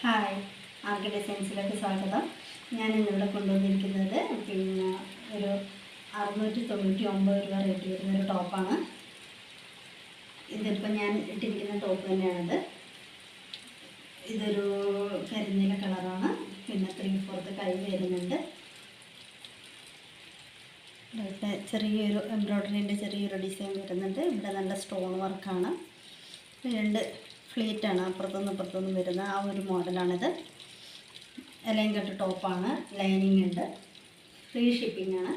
Hi, ആർക്കെ ഡിസൈൻസിലേക്ക് സ്വാഗതം. ഞാൻ ഇന്നിവിടെ കൊണ്ടുവന്നിരിക്കുന്നത് ഒരു 699 രൂപ റേറ്റ് വരുന്നൊരു ടോപ്പാണ്. ഇതിപ്പോൾ ഞാൻ ഇട്ടിരിക്കുന്ന ടോപ്പ് തന്നെയാണിത്. ഇതൊരു കരിനീല കളറാണ്. പിന്നെ 3/4 കൈ വരുന്നുണ്ട്. ചെറിയൊരു എംബ്രോയ്ഡറിൻ്റെ ചെറിയൊരു ഡിസൈൻ വരുന്നുണ്ട്. ഇവിടെ നല്ല സ്റ്റോൺ വർക്കാണ്. 2 ഫ്ലീറ്റാണ് അപ്പുറത്തൊന്നും വരുന്ന ആ ഒരു മോഡലാണിത്. എലയും കെട്ട് ടോപ്പാണ്. ലൈനിങ് ഉണ്ട്. ഫ്രീ ഷിപ്പിംഗ് ആണ്.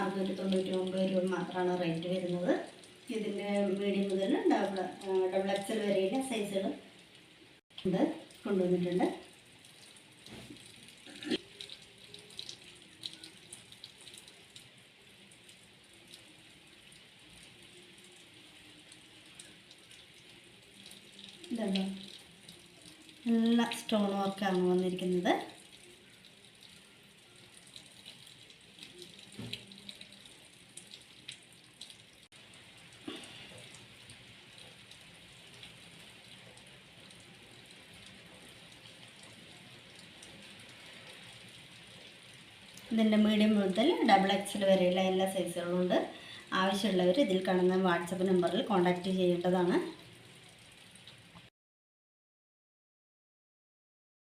699 രൂപ മാത്രമാണ് റേറ്റ് വരുന്നത്. ഇതിൻ്റെ മീഡിയം മുതൽ ഡബിൾ എക്സൽ വരെയുള്ള സൈസുകൾ ഉണ്ട് കൊണ്ടുവന്നിട്ടുണ്ട്. ഇതുണ്ടോ, നല്ല സ്റ്റോൺ വർക്കാണ് വന്നിരിക്കുന്നത്. ഇതിൻ്റെ മീഡിയം മുതൽ ഡബിൾ എക്സൽ വരെയുള്ള എല്ലാ സൈസുകളും ഉണ്ട്. ആവശ്യമുള്ളവർ ഇതിൽ കാണുന്ന വാട്സപ്പ് നമ്പറിൽ കോൺടാക്റ്റ് ചെയ്യേണ്ടതാണ്.